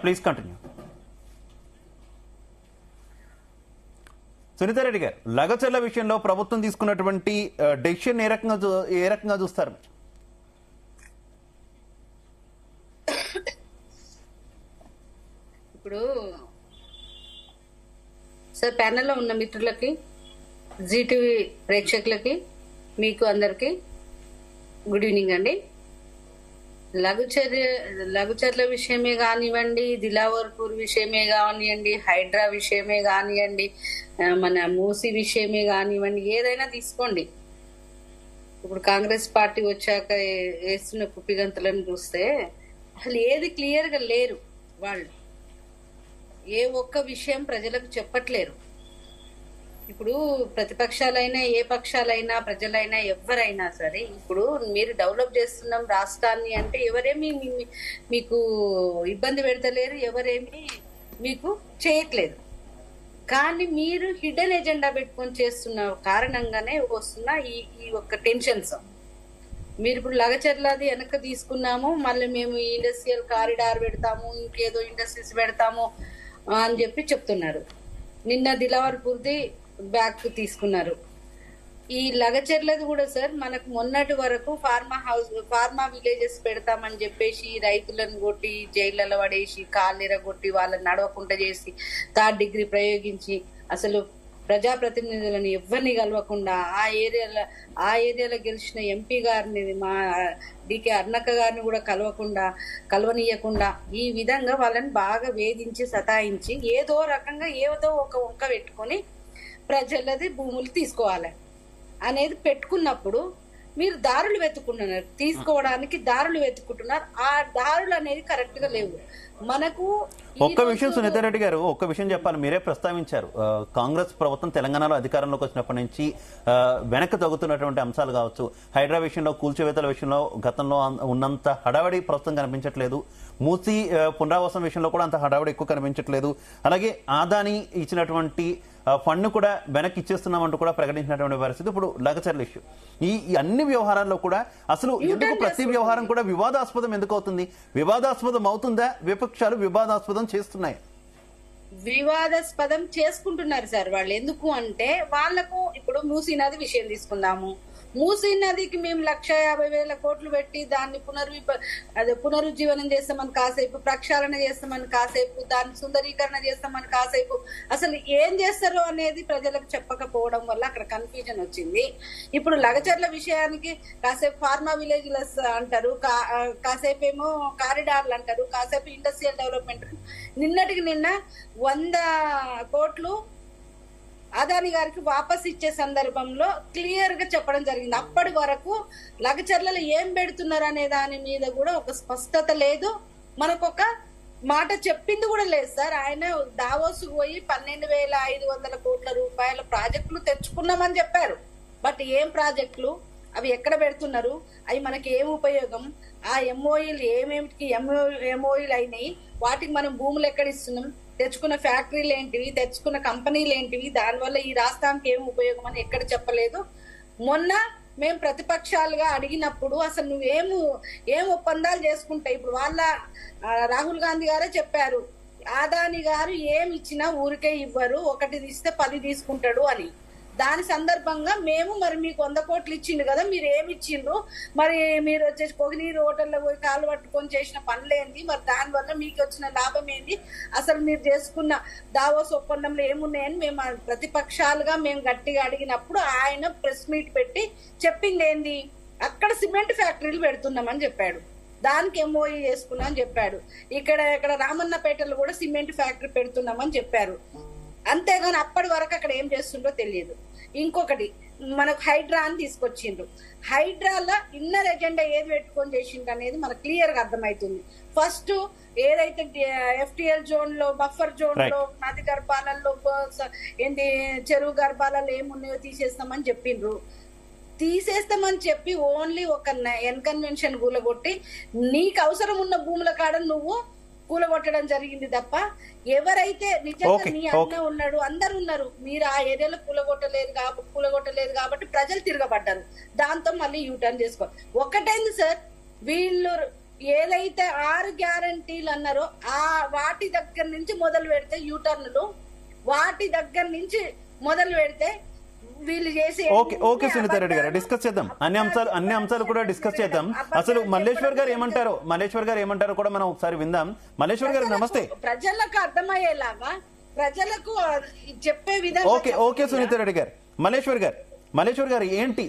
Please continue. Sunitha Reddy గారు, లగచర్ల విషయంలో ప్రభుత్వం తీసుకున్నటువంటి డెసిషన్ ఏ రకంగా చూస్తారు? ఇప్పుడు సార్ ప్యానెల్లో ఉన్న మిత్రులకి, జీటీవీ ప్రేక్షకులకి, మీకు అందరికి గుడ్ ఈవినింగ్ అండి. లఘుచర్ల విషయమే కానివ్వండి, దిలావర్పూర్ విషయమే కానివ్వండి, హైడ్రా విషయమే కానివ్వండి, మన మూసీ విషయమే కానివ్వండి, ఏదైనా తీసుకోండి. ఇప్పుడు కాంగ్రెస్ పార్టీ వచ్చాక వేస్తున్న కుప్పిగంతులను చూస్తే అసలు ఏది క్లియర్ గా లేరు. వాళ్ళు ఏ ఒక్క విషయం ప్రజలకు చెప్పట్లేరు. ఇప్పుడు ప్రతిపక్షాలైనా, ఏ పక్షాలైనా, ప్రజలైనా, ఎవరైనా సరే ఇప్పుడు మీరు డెవలప్ చేస్తున్నాం రాష్ట్రాన్ని అంటే ఎవరేమి మీకు ఇబ్బంది పెడతలేరు, ఎవరేమి మీకు చేయట్లేదు. కానీ మీరు హిడెన్ ఎజెండా పెట్టుకొని చేస్తున్న కారణంగానే వస్తున్న ఈ ఒక్క టెన్షన్స్. మీరు ఇప్పుడు లగచర్లది వెనక్కి తీసుకున్నాము, మళ్ళీ మేము ఇండస్ట్రియల్ కారిడార్ పెడతాము, ఇంకేదో ఇండస్ట్రీస్ పెడతాము అని చెప్పి చెప్తున్నారు. నిన్న దిలావర్పూర్ది బ్యాక్ తీసుకున్నారు. ఈ లగచర్లది కూడా సార్ మనకు మొన్నటి వరకు ఫార్మా విలేజెస్ పెడతామని చెప్పేసి రైతులను కొట్టి జైళ్లలో పడేసి కాళ్ళెర కొట్టి వాళ్ళని నడవకుండా చేసి థర్డ్ డిగ్రీ ప్రయోగించి అసలు ప్రజాప్రతినిధులను ఎవరిని కలవకుండా ఆ ఏరియాలో గెలిచిన ఎంపీ గారిని, మా డికే అర్ణక్క గారిని కూడా కలవనీయకుండా ఈ విధంగా వాళ్ళని బాగా వేధించి సతాయించి ఏదో రకంగా ఏదో ఒక వంక పెట్టుకొని ప్రజలది భూములు తీసుకోవాలి అనేది పెట్టుకున్నప్పుడు మీరు దారులు వెతుకుంటున్నారు, తీసుకోవడానికి దారులు వెతుకుంటున్నారు. ఆ దారులు అనేది కరెక్ట్ గా లేవు. మనకు ఒక్క విషయం సునీతారెడ్డి గారు, ఒక్క విషయం చెప్పాలి. మీరే ప్రస్తావించారు, కాంగ్రెస్ ప్రభుత్వం తెలంగాణలో అధికారంలోకి వచ్చినప్పటి నుంచి వెనక్కి తగ్గుతున్నటువంటి అంశాలు కావచ్చు, హైడ్రా విషయంలో, కూల్చివేతల విషయంలో గతంలో ఉన్నంత హడావడి ప్రస్తుతం కనిపించట్లేదు. మూసీ పునరావాసం విషయంలో కూడా అంత హడావడి ఎక్కువ కనిపించట్లేదు. అలాగే ఆదాని ఇచ్చినటువంటి ఫండ్ కూడా వెనక్కి ఇచ్చేస్తున్నామంటూ కూడా ప్రకటించినటువంటి పరిస్థితి. ఇప్పుడు లగచర్ల ఇష్యూ, ఈ అన్ని వ్యవహారాల్లో కూడా అసలు ఎందుకు ప్రతి వ్యవహారం కూడా వివాదాస్పదం ఎందుకు అవుతుంది? వివాదాస్పదం అవుతుందా? విపక్షాలు వివాదాస్పదం చేస్తున్నాయి. వివాదాస్పదం చేసుకుంటున్నారు సార్ వాళ్ళు. ఎందుకు అంటే వాళ్లకు ఇప్పుడు మూసీ నది విషయం తీసుకుందాము. మూసీ నదికి మేము 1,50,000 కోట్లు పెట్టి దాన్ని పునరుజ్జీవనం చేస్తామని కాసేపు, ప్రక్షాళన చేస్తామని కాసేపు, దాన్ని సుందరీకరణ చేస్తామని కాసేపు, అసలు ఏం చేస్తారో అనేది ప్రజలకు చెప్పకపోవడం వల్ల అక్కడ కన్ఫ్యూజన్ వచ్చింది. ఇప్పుడు లగచర్ల విషయానికి కాసేపు ఫార్మా విలేజ్లెస్ అంటారు, కాసేపు ఏమో కారిడార్లు అంటారు, కాసేపు ఇండస్ట్రియల్ డెవలప్మెంట్. నిన్నటికి నిన్న 100 కోట్లు అదాని గారికి వాపస్ ఇచ్చే సందర్భంలో క్లియర్ గా చెప్పడం జరిగింది. అప్పటి వరకు లగచర్లలో ఏం పెడుతున్నారు అనే దాని మీద కూడా ఒక స్పష్టత లేదు, మనకొక మాట చెప్పింది కూడా లేదు సార్. ఆయన దావోస్ పోయి 12,500 కోట్ల రూపాయల ప్రాజెక్టులు తెచ్చుకున్నామని చెప్పారు. బట్ ఏం ప్రాజెక్టులు, అవి ఎక్కడ పెడుతున్నారు, అవి మనకి ఏం ఉపయోగం, ఆ ఎంఓఈలు ఏమేమిటికి ఎంఓఈలు అయినాయి, వాటికి మనం భూములు ఎక్కడ ఇస్తున్నాం, తెచ్చుకున్న ఫ్యాక్టరీలు ఏంటివి, తెచ్చుకున్న కంపెనీలు ఏంటివి, దానివల్ల ఈ రాష్ట్రానికి ఏం ఉపయోగం అని ఎక్కడ చెప్పలేదు. మొన్న మేము ప్రతిపక్షాలుగా అడిగినప్పుడు అసలు ఏం ఒప్పందాలు చేసుకుంటాయి, ఇప్పుడు వాళ్ళ రాహుల్ గాంధీ గారే చెప్పారు, ఆదాని గారు ఏమి ఇచ్చినా ఊరికే ఇవ్వరు, ఒకటి ఇస్తే 10 తీసుకుంటాడు అని. దాని సందర్భంగా మేము మరి మీకు 100 కోట్లు ఇచ్చిండు కదా, మీరు ఏమి ఇచ్చిండ్రు, మరి మీరు వచ్చేసి పొగినీరు హోటల్లో పోయి కాలు పట్టుకొని చేసిన పనులేంది, మరి దానివల్ల మీకు వచ్చిన లాభం ఏంది, అసలు మీరు చేసుకున్న దావోస్ ఒప్పందంలో ఏమున్నాయని మేము ప్రతిపక్షాలుగా మేము గట్టిగా అడిగినప్పుడు ఆయన ప్రెస్ మీట్ పెట్టి చెప్పింది ఏంది, అక్కడ సిమెంట్ ఫ్యాక్టరీలు పెడుతున్నామని చెప్పాడు, దానికి ఎంఓఈ చేసుకున్నా అని చెప్పాడు, ఇక్కడ రామన్నపేటలో కూడా సిమెంట్ ఫ్యాక్టరీ పెడుతున్నామని చెప్పారు. అంతేగాని అప్పటి వరకు అక్కడ ఏం చేస్తుండో తెలియదు. ఇంకొకటి మనకు హైడ్రా అని తీసుకొచ్చిండ్రు. హైడ్రాలో ఇన్నర్ ఎజెండా ఏది పెట్టుకొని చేసిండ్రు అనేది మనకు క్లియర్ గా అర్థమవుతుంది. ఫస్ట్ ఏదైతే ఎఫ్టిఎల్ జోన్ లో, బఫర్ జోన్ లో, నది గర్భాలలో ఏంటి చెరువు గర్భాలలో ఏమున్నాయో తీసేస్తామని చెప్పిండ్రు. తీసేస్తామని చెప్పి ఓన్లీ ఒక ఎన్కన్వెన్షన్ కూలగొట్టి నీకు అవసరం ఉన్న భూముల కాడ నువ్వు కూలగొట్టడం జరిగింది తప్ప ఎవరైతే నిజంగా నీ అన్న ఉన్నాడు, అందరు ఉన్నారు, మీరు ఆ ఏరియాలో కూలగొట్టలేదు కాబట్టి ప్రజలు తిరగబడ్డారు. దాంతో మళ్ళీ యూటర్న్ చేసుకోవాలి. ఒకటైంది సార్, వీళ్ళు ఏదైతే 6 గ్యారంటీలు అన్నారో ఆ వాటి దగ్గర నుంచి మొదలు పెడితే యూటర్న్లు వాటి దగ్గర నుంచి మొదలు పెడితే వీళ్ళు చేసి ఓకే సునీత రెడ్డి గారు డిస్కస్ చేద్దాం అన్ని అంశాలు కూడా డిస్కస్ చేద్దాం. అసలు మల్లేశ్వర్ గారు ఏమంటారో కూడా మనం ఒకసారి విందాం. మల్లేశ్వర్ గారు నమస్తే. ప్రజలకు అర్థమయ్యేలాగా ప్రజలకు చెప్పే విధంగా ఓకే సునీత రెడ్డి గారు. మల్లేశ్వర్ గారు ఏంటి